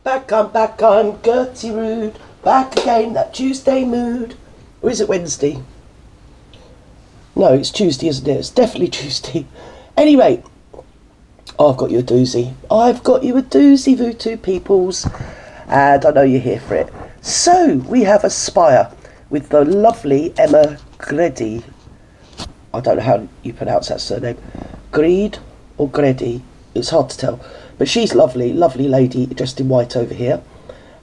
I'm back, I'm Gertie Rude. Back again, that Tuesday mood. Or is it Wednesday? No, it's Tuesday, isn't it? It's definitely Tuesday. Anyway, I've got you a doozy. I've got you a doozy, Vutu peoples. And I know you're here for it. So, we have Aspire with the lovely Emma GREDE. I don't know how you pronounce that surname. GREDE or GREDE? It's hard to tell. But she's lovely, lovely lady dressed in white over here.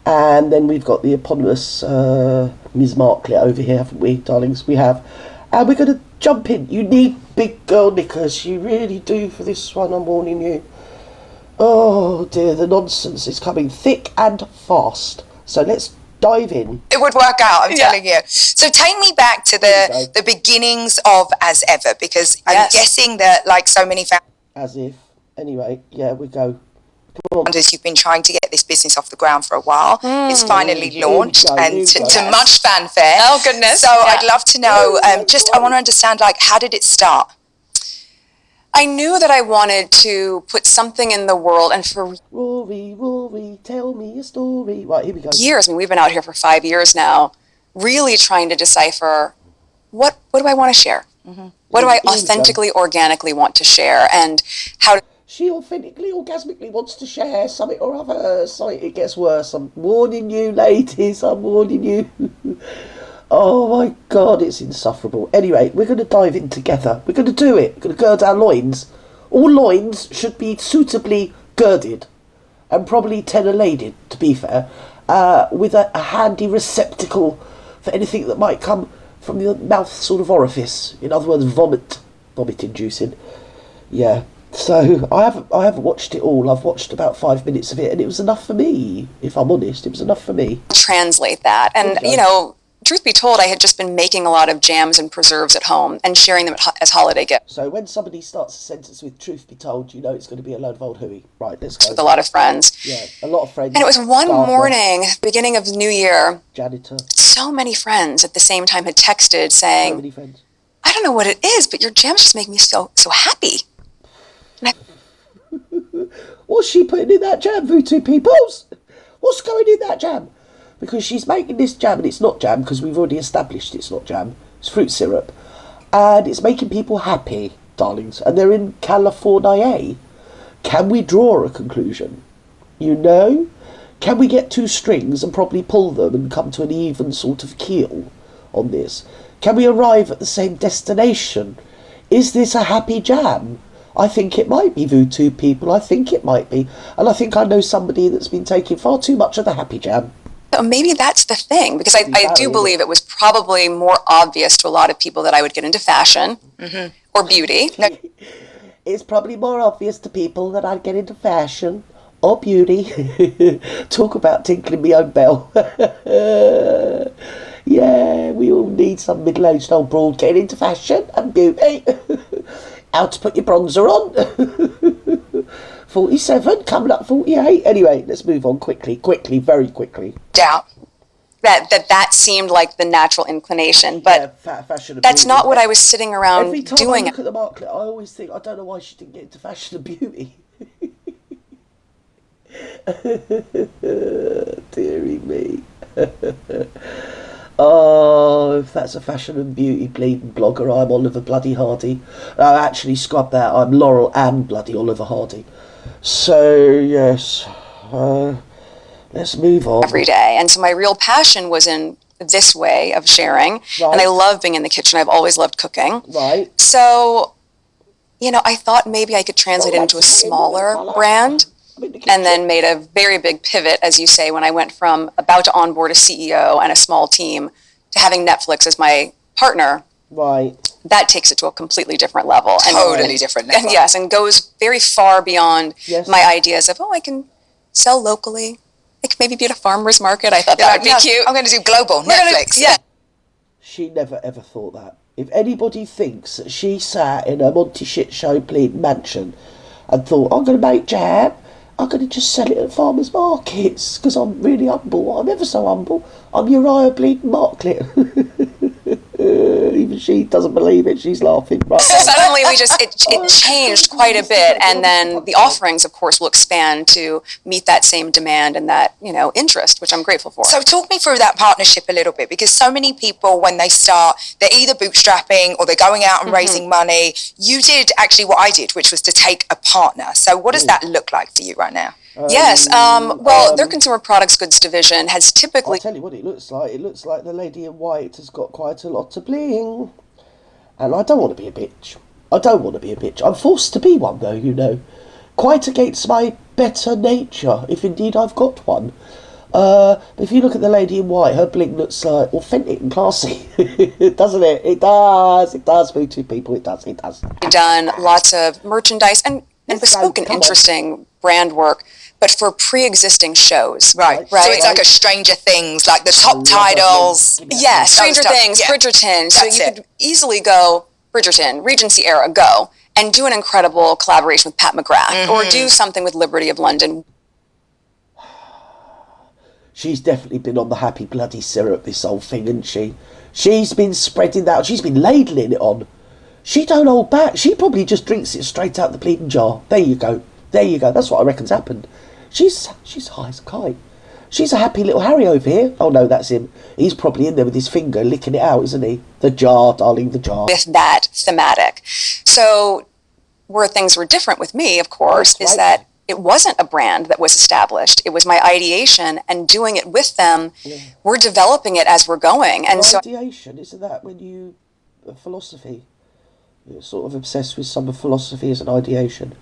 And then we've got the eponymous Ms. Marklet over here, haven't we, darlings? We have. And we're going to jump in. You need big girl knickers. You really do for this one, I'm warning you. Oh dear, the nonsense is coming thick and fast. So let's dive in. It would work out, I'm telling you. So take me back to the beginnings of As Ever, because I'm guessing that, like so many As if. Anyway, yeah, we go. founders, you've been trying to get this business off the ground for a while. It's finally launched and to much fanfare. Oh, goodness. So I'd love to know, I want to understand, like, how did it start? I knew that I wanted to put something in the world, and for Rory, tell me a story. Right, here we go. years, I mean, we've been out here for 5 years now, really trying to decipher what do I want to share? Mm-hmm. What do I authentically, organically want to share, and how... She authentically, orgasmically wants to share something or other. Something, it gets worse. I'm warning you, ladies. I'm warning you. Oh my God, it's insufferable. Anyway, we're going to dive in together. We're going to do it. We're going to gird our loins. All loins should be suitably girded and probably tenor-laded, to be fair, with a handy receptacle for anything that might come from the mouth sort of orifice. In other words, vomit-inducing. Yeah. So I haven't watched it all. I've watched about 5 minutes of it, and it was enough for me. If I'm honest, it was enough for me. Translate that, and you know, truth be told, I had just been making a lot of jams and preserves at home and sharing them as holiday gifts. So when somebody starts a sentence with "truth be told," you know it's going to be a load of old hooey. Right, let's go. With a lot of friends. Yeah, a lot of friends. And it was one morning, beginning of the new year. Janitor. So many friends at the same time had texted saying, So many friends. I don't know what it is, but your jams just make me so happy. What's she putting in that jam, Vutu peoples? What's going in that jam? Because she's making this jam, and it's not jam, because we've already established it's not jam. It's fruit syrup. And it's making people happy, darlings. And they're in California. Can we draw a conclusion? You know? Can we get two strings and probably pull them and come to an even sort of keel on this? Can we arrive at the same destination? Is this a happy jam? I think it might be, Vutu people. I think it might be. And I think I know somebody that's been taking far too much of the happy jam. Maybe that's the thing, because I do believe it was probably more obvious to a lot of people that I would get into fashion or beauty. It's probably more obvious to people that I'd get into fashion or beauty. Talk about tinkling my own bell. Yeah, we all need some middle-aged old broad getting into fashion and beauty. How to put your bronzer on. 47, coming up 48. Anyway, let's move on quickly, very quickly. Doubt that seemed like the natural inclination, but fashion that's not what I was sitting around Every time doing. I look at the Marklet, I always think, I don't know why she didn't get into fashion and beauty. Deary me. Oh, if that's a fashion and beauty bleeding blogger, I'm Oliver Bloody Hardy. Actually, scrub that, I'm Laurel and Bloody Oliver Hardy. So, yes, let's move on. Every day. And so my real passion was in this way of sharing. Right. And I love being in the kitchen. I've always loved cooking. Right. So, you know, I thought maybe I could translate it into a smaller brand. And then made a very big pivot, as you say, when I went from about to onboard a CEO and a small team to having Netflix as my partner. Right. That takes it to a completely different level. Totally different level. And yes, and goes very far beyond my ideas of, I can sell locally. I could maybe be at a farmer's market. I thought that would be cute. I'm going to do global Netflix. Yeah. She never ever thought that. If anybody thinks that she sat in a Monty Shit Show bleeding mansion and thought, I'm going to make jam, I'm going to just sell it at farmers' markets because I'm really humble. I'm ever so humble. I'm Uriah bleeding Marklet. Even She doesn't believe it. She's laughing. Right. Suddenly it changed quite a bit. And then the offerings, of course, will expand to meet that same demand and that, interest, which I'm grateful for. So talk me through that partnership a little bit, because so many people, when they start, they're either bootstrapping or they're going out and raising money. You did actually what I did, which was to take a partner. So what does that look like for you right now? Yes. Their consumer products goods division has typically... I'll tell you what it looks like. It looks like the lady in white has got quite a lot of bling. And I don't want to be a bitch. I'm forced to be one, though, Quite against my better nature, if indeed I've got one. But if you look at the lady in white, her bling looks like authentic and classy. Doesn't it? It does. It does, Voodoo people. It does. Done lots of merchandise and bespoke and interesting brand work, but for pre-existing shows. Right. So it's like a Stranger Things, like the top titles. Yeah, Stranger Things, Bridgerton. So you could easily go Bridgerton, Regency era, go, and do an incredible collaboration with Pat McGrath, or do something with Liberty of London. She's definitely been on the happy bloody syrup, this whole thing, hasn't she? She's been spreading that, she's been ladling it on. She don't hold back. She probably just drinks it straight out the bleeding jar. There you go. That's what I reckon's happened. She's high as a kite. She's a happy little Harry over here. Oh no, that's him. He's probably in there with his finger licking it out, isn't he? The jar, darling, the jar. With that thematic. So where things were different with me, of course, is that it wasn't a brand that was established. It was my ideation and doing it with them. Yeah. We're developing it as we're going. And ideation, isn't that when you... philosophy? You're sort of obsessed with some philosophy as an ideation.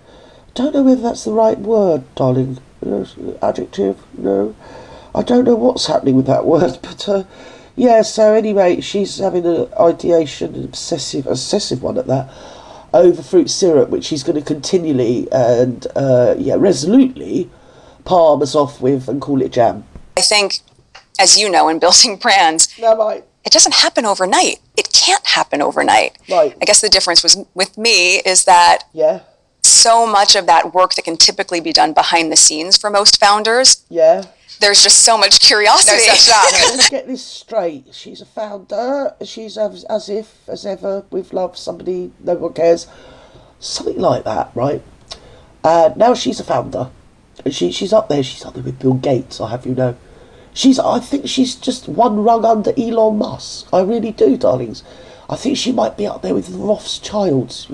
Don't know whether that's the right word, darling. Adjective, no. I don't know what's happening with that word, but so anyway, she's having an ideation, an obsessive one at that, over fruit syrup, which she's going to continually and resolutely palm us off with and call it jam. I think, as you know, in building brands, it doesn't happen overnight. It can't happen overnight. Right. I guess the difference with me is that so much of that work that can typically be done behind the scenes for most founders. Yeah. There's just so much curiosity. Let's get this straight. She's a founder. She's as ever, with love, somebody, no one cares. Something like that, right? Now she's a founder. She's up there. She's up there with Bill Gates, I'll have you know. I think she's just one rung under Elon Musk. I really do, darlings. I think she might be up there with Rothschilds,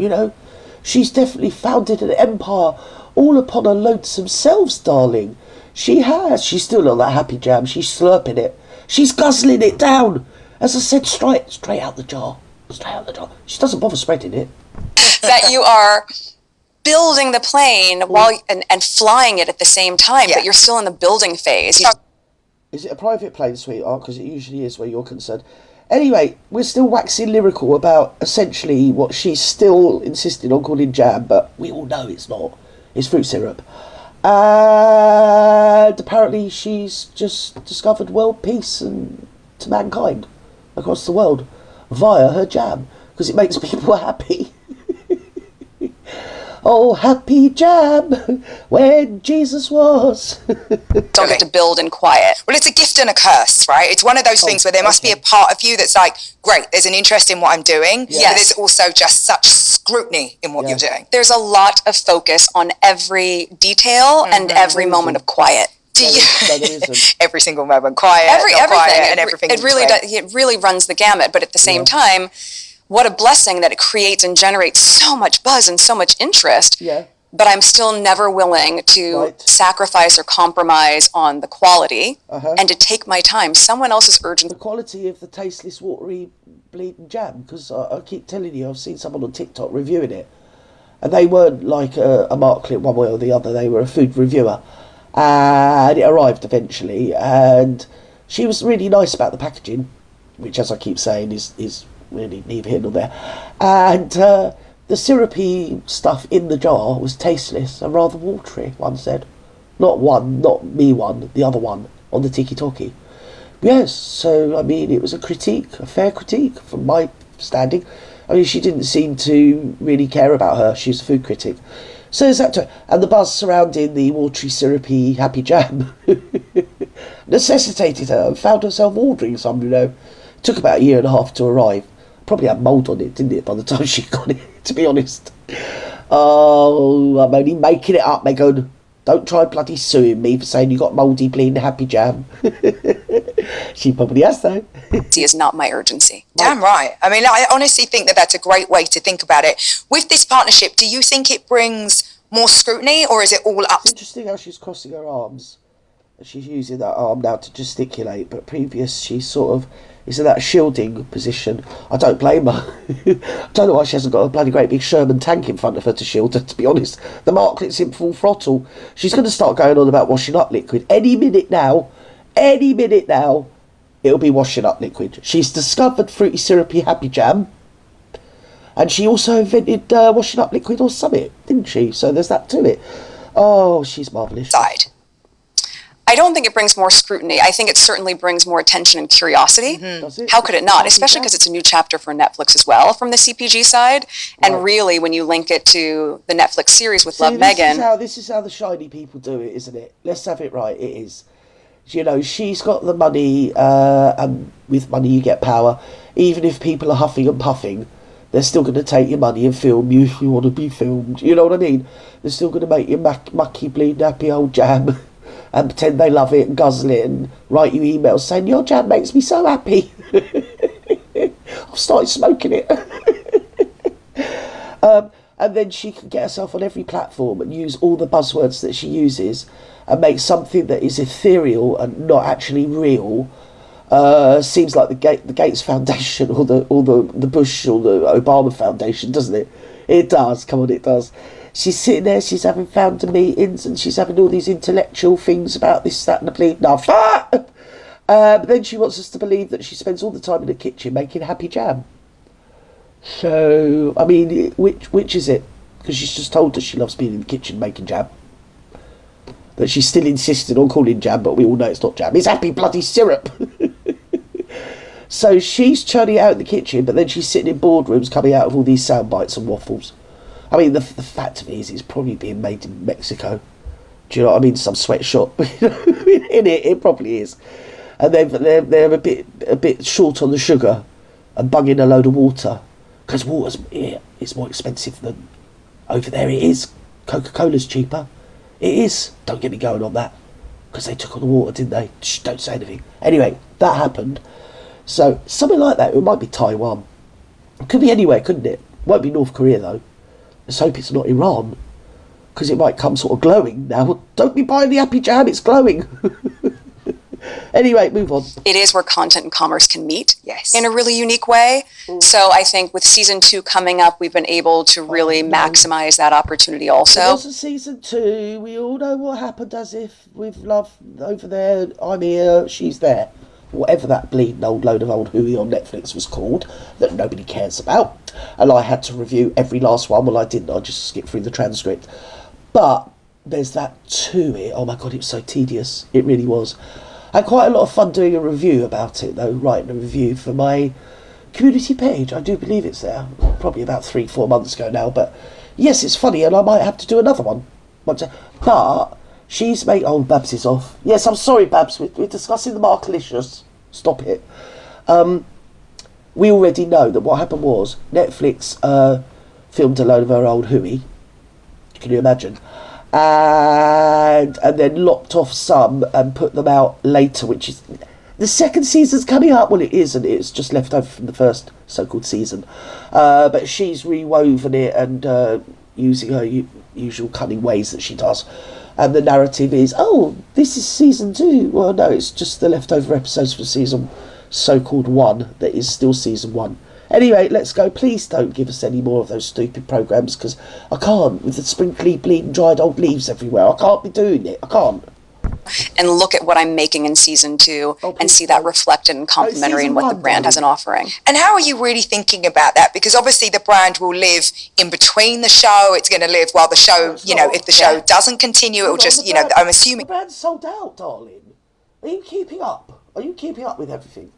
She's definitely founded an empire all upon her lonesome selves, darling. She has. She's still on that happy jam. She's slurping it. She's guzzling it down. As I said, straight out the jar. Straight out the jar. She doesn't bother spreading it. That you are building the plane while and flying it at the same time, but you're still in the building phase. Is it a private plane, sweetheart? Because it usually is where you're concerned. Anyway, we're still waxing lyrical about essentially what she's still insisting on calling jam, but we all know it's not. It's fruit syrup. And apparently she's just discovered world peace and to mankind across the world via her jam, because it makes people happy. Oh, happy jam, when Jesus was. Don't get to build in quiet. Well, it's a gift and a curse, right? It's one of those things where there must be a part of you that's like, great, there's an interest in what I'm doing, but there's also just such scrutiny in what you're doing. There's a lot of focus on every detail and every moment of quiet. Do you? Every single moment, quiet, everything, quiet, and everything. It really does. It really runs the gamut, but at the same time, what a blessing that it creates and generates so much buzz and so much interest. Yeah. But I'm still never willing to sacrifice or compromise on the quality and to take my time. Someone else is urgent. The quality of the tasteless, watery, bleeding jam, because I keep telling you, I've seen someone on TikTok reviewing it, and they weren't like a Marklet one way or the other. They were a food reviewer, and it arrived eventually, and she was really nice about the packaging, which, as I keep saying, is really neither here nor there, and the syrupy stuff in the jar was tasteless and rather watery, one said. Not me one, the other one on the tiki-talkie. Yes, so I mean, it was a fair critique from my standing. I mean, she didn't seem to really care about her. She's a food critic. So is that, and the buzz surrounding the watery, syrupy, happy jam necessitated her and found herself ordering some, Took about a year and a half to arrive. Probably had mould on it, didn't it, by the time she got it, to be honest. Oh, I'm only making it up, Megan. Don't try bloody suing me for saying you got mouldy bleeding happy jam. She probably has, though. Is not my urgency. Damn right. I mean, I honestly think that that's a great way to think about it. With this partnership, do you think it brings more scrutiny, or is it all up? It's interesting how she's crossing her arms. She's using that arm now to gesticulate, but previous she sort of is in that shielding position. I don't blame her. I don't know why she hasn't got a bloody great big Sherman tank in front of her to shield her, to be honest. The Marklet's in full throttle. She's going to start going on about washing up liquid. Any minute now, it'll be washing up liquid. She's discovered fruity syrupy happy jam, and she also invented washing up liquid or something, didn't she? So there's that to it. Oh, she's marvellous. Side. I don't think it brings more scrutiny. I think it certainly brings more attention and curiosity. Does it? How could it not? Especially because it's a new chapter for Netflix as well from the CPG side. And really, when you link it to the Netflix series with Love Megan. This is how the shiny people do it, isn't it? Let's have it right. It is. You know, she's got the money, and with money you get power. Even if people are huffing and puffing, they're still going to take your money and film you if you want to be filmed. You know what I mean? They're still going to make you mucky, bleeding happy old jam and pretend they love it and guzzle it and write you emails saying, your jam makes me so happy. I've started smoking it. And then she can get herself on every platform and use all the buzzwords that she uses and make something that is ethereal and not actually real. Seems like the Gates Foundation or the Bush or the Obama Foundation, doesn't it? It does. Come on, it does. She's sitting there, she's having founder meetings and she's having all these intellectual things about this, that and the bleed nuff. But then she wants us to believe that she spends all the time in the kitchen making happy jam. So, I mean, which is it? Because she's just told us she loves being in the kitchen making jam. That she's still insisting on calling jam, but we all know it's not jam. It's happy bloody syrup. So she's churning it out in the kitchen, but then she's sitting in boardrooms coming out of all these sound bites and waffles. I mean, the fact of it is, it's probably being made in Mexico. Do you know what I mean? Some sweatshop. In it probably is. And they're a bit short on the sugar and bunging a load of water. Because water's here, it's more expensive than over there. It is. Coca-Cola's cheaper. It is. Don't get me going on that. Because they took on the water, didn't they? Shh, don't say anything. Anyway, that happened. So, something like that. It might be Taiwan. It could be anywhere, couldn't it? Won't be North Korea, though. Let's hope it's not Iran. Because it might come sort of glowing now. Don't be buying the happy jam, it's glowing. Anyway, move on. It is where content and commerce can meet. Yes. In a really unique way. So I think with season 2 coming up, we've been able to really maximize that opportunity also. It wasn't season 2. We all know what happened, as if with Love over there, I'm here, she's there. Whatever that bleeding old load of old hooey on Netflix was called, that nobody cares about. And I had to review every last one. Well, I didn't. I just skipped through the transcript. But there's that to it. Oh my God, it was so tedious. It really was. I had quite a lot of fun doing a review about it, though, writing a review for my community page. I do believe it's there. Probably about 3-4 months ago now. But yes, it's funny, and I might have to do another one. But she's made... Oh, Babs is off. Yes, I'm sorry, Babs. We're discussing the Marklicious. Stop it. We already know that what happened was Netflix filmed a load of her old hooey. Can you imagine? And then lopped off some and put them out later, which is... The second season's coming up. Well, it is, and it's just left over from the first so-called season. But she's rewoven it and using her usual cunning ways that she does. And the narrative is, oh, this is season 2. Well, no, it's just the leftover episodes for season so-called 1 that is still season 1. Anyway, let's go. Please don't give us any more of those stupid programmes, because I can't, with the sprinkly, bleeding, dried old leaves everywhere. I can't be doing it. I can't. And look at what I'm making in season 2 and see that reflected and complementary in what the brand has an offering. And how are you really thinking about that? Because obviously the brand will live in between the show. It's going to live while the show, if the show doesn't continue, it'll just, I'm assuming. The brand's sold out, darling. Are you keeping up? Are you keeping up with everything?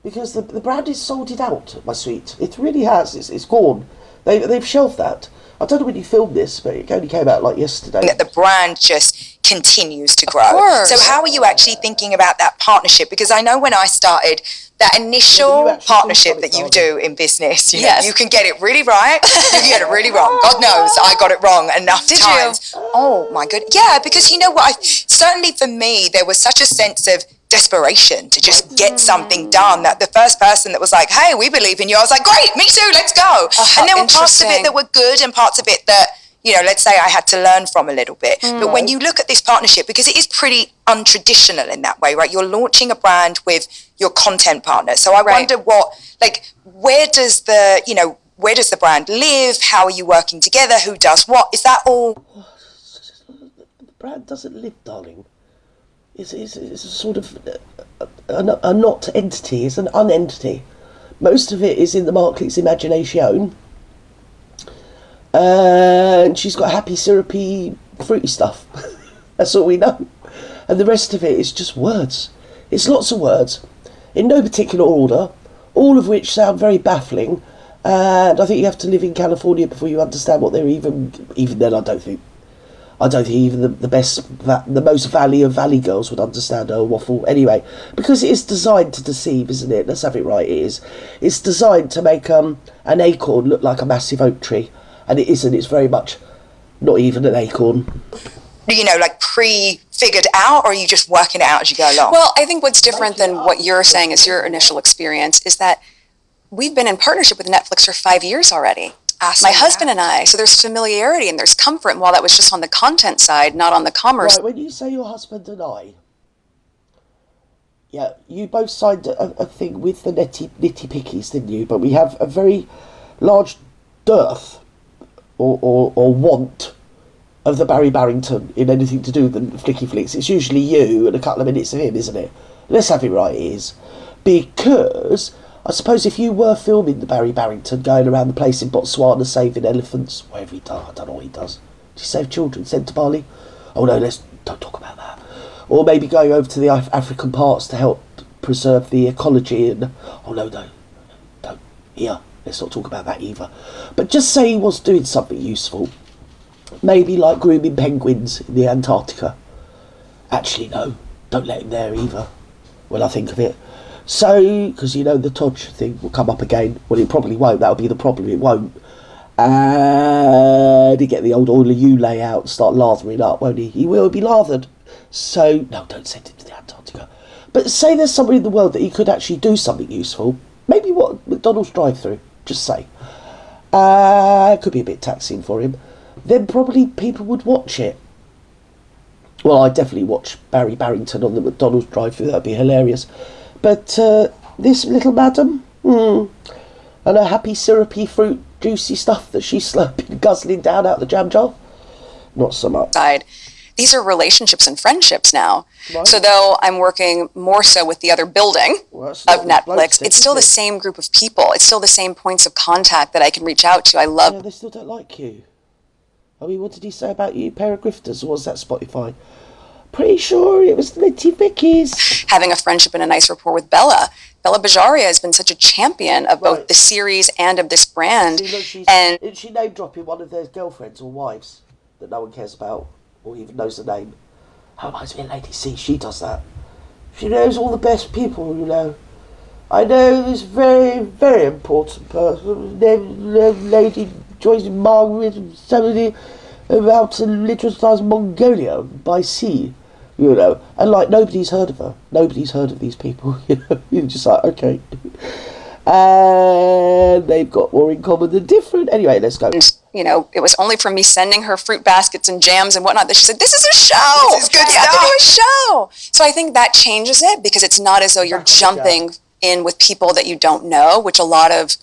Because the brand is sold it out, my sweet. It really has. It's gone. They've shelved that. I don't know when you filmed this, but it only came out like yesterday. That the brand just continues to grow. Of course. So how are you actually thinking about that partnership? Because I know when I started, that initial partnership that you do in business, you know, you can get it really right, you can get it really wrong. God knows I got it wrong enough times. Oh my goodness. Yeah, because you know what, certainly for me, there was such a sense of desperation to just get something done that the first person that was like, hey, we believe in you, I was like, great, me too, let's go. And there were parts of it that were good and parts of it that, you know, let's say I had to learn from a little bit. But when you look at this partnership, because it is pretty untraditional in that way, right? You're launching a brand with your content partner. So I wonder where does the brand live? How are you working together? Who does what? Is that all? The brand doesn't live, darling. It's a sort of a not entity, it's an unentity. Most of it is in the Marklet's imagination. And she's got happy, syrupy, fruity stuff. That's all we know. And the rest of it is just words. It's lots of words, in no particular order, all of which sound very baffling. And I think you have to live in California before you understand what they're even then. I don't think even the most valley of valley girls would understand her waffle anyway, because it is designed to deceive, isn't it? Let's have it right. It is. It's designed to make an acorn look like a massive oak tree, and it isn't. It's very much not even an acorn. You know, like pre-figured out, or are you just working it out as you go along? Well, I think what's different than what you're saying is your initial experience is that we've been in partnership with Netflix for 5 years already. My husband and I, so there's familiarity and there's comfort, and while that was just on the content side, not on the commerce. Right, when you say your husband and I, yeah, you both signed a thing with the nitty pickies, didn't you? But we have a very large dearth or want of the Barry Barrington in anything to do with the flicky flicks. It's usually you and a couple of minutes of him, isn't it? Let's have it right, it is. Because I suppose if you were filming the Barry Barrington going around the place in Botswana saving elephants, whatever he does, I don't know what he does. Does he save children, sent to Bali? Oh no, don't talk about that. Or maybe going over to the African parts to help preserve the ecology and, oh no, don't. Here, let's not talk about that either. But just say he was doing something useful. Maybe like grooming penguins in the Antarctica. Actually, no, don't let him there either, when I think of it. So, because you know the Todge thing will come up again. Well, it probably won't. That'll be the problem. It won't. And he'll get the old oil of you layout and start lathering up, won't he? He will be lathered. So, no, don't send him to the Antarctica. But say there's somebody in the world that he could actually do something useful. Maybe what McDonald's drive-through. Just say. It could be a bit taxing for him. Then probably people would watch it. Well, I'd definitely watch Barry Barrington on the McDonald's drive-through. That'd be hilarious. But this little madam, and her happy syrupy fruit juicy stuff that she's slurping, guzzling down out the jam jar, not so much. These are relationships and friendships now. Right. So though I'm working more so with the other building of Netflix, it's still the same group of people. It's still the same points of contact that I can reach out to. I love. Yeah, they still don't like you. I mean, what did he say about you, pair of grifters? Or was that Spotify? Pretty sure it was the Nitty Vickies. Having a friendship and a nice rapport with Bella. Bella Bajaria has been such a champion of both the series and of this brand. And she name dropping one of their girlfriends or wives that no one cares about or even knows the name. How reminds me of Lady C. She does that. She knows all the best people, you know. I know this very, very important person named Lady Joyce Margaret, somebody about to literatize Mongolia by sea, you know, and like nobody's heard of her. Nobody's heard of these people, you know. You're just like, okay. And they've got more in common than different. Anyway, let's go. You know, it was only from me sending her fruit baskets and jams and whatnot that she said, this is a show. This is good stuff. You have to do a show. So I think that changes it because it's not as though you're jumping in with people that you don't know, which a lot of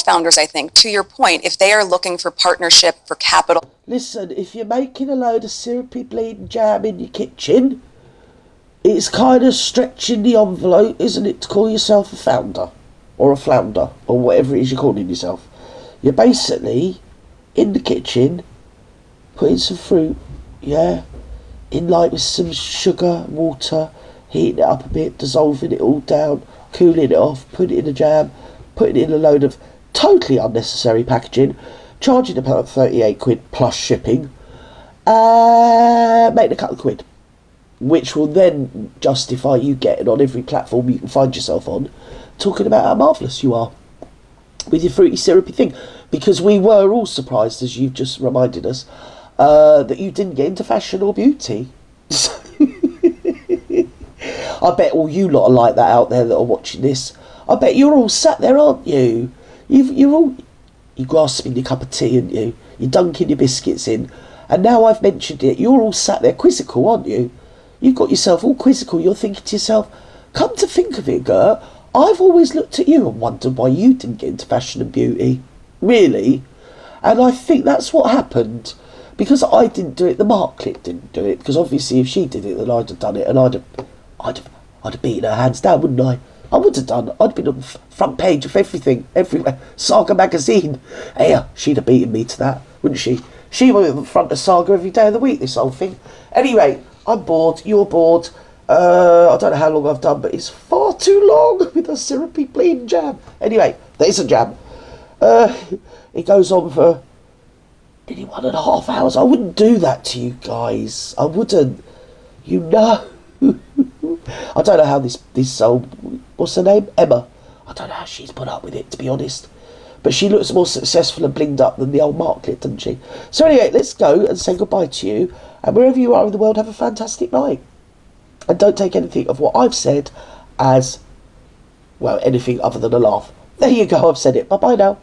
founders, I think, to your point, if they are looking for partnership, for capital. Listen, if you're making a load of syrupy bleeding jam in your kitchen, it's kind of stretching the envelope, isn't it, to call yourself a founder or a flounder or whatever it is you're calling yourself. You're basically in the kitchen putting some fruit, in like with some sugar, water, heating it up a bit, dissolving it all down, cooling it off, putting it in a jam, putting in a load of totally unnecessary packaging, charging about 38 quid plus shipping, making a couple of quid, which will then justify you getting on every platform you can find yourself on, talking about how marvellous you are with your fruity syrupy thing. Because we were all surprised, as you've just reminded us, that you didn't get into fashion or beauty. I bet all you lot are like that out there that are watching this. I bet you're all sat there, aren't you? You're grasping your cup of tea, aren't you? You're dunking your biscuits in. And now I've mentioned it, you're all sat there quizzical, aren't you? You've got yourself all quizzical. You're thinking to yourself, come to think of it, Gert, I've always looked at you and wondered why you didn't get into fashion and beauty. Really? And I think that's what happened. Because I didn't do it, the Marklet didn't do it. Because obviously if she did it, then I'd have done it. And I'd have beaten her hands down, wouldn't I? I would have done. I'd have been on the front page of everything, everywhere. Saga magazine. Yeah, she'd have beaten me to that, wouldn't she? She went in front of Saga every day of the week, this whole thing. Anyway, I'm bored, you're bored. I don't know how long I've done, but it's far too long with a syrupy bleeding jam. Anyway, there's a jam. It goes on for nearly 1.5 hours. I wouldn't do that to you guys. I wouldn't. You know. I don't know how this what's her name? Emma. I don't know how she's put up with it, to be honest. But she looks more successful and blinged up than the old Marklet, doesn't she? So anyway, let's go and say goodbye to you. And wherever you are in the world, have a fantastic night. And don't take anything of what I've said as, well, anything other than a laugh. There you go, I've said it. Bye-bye now.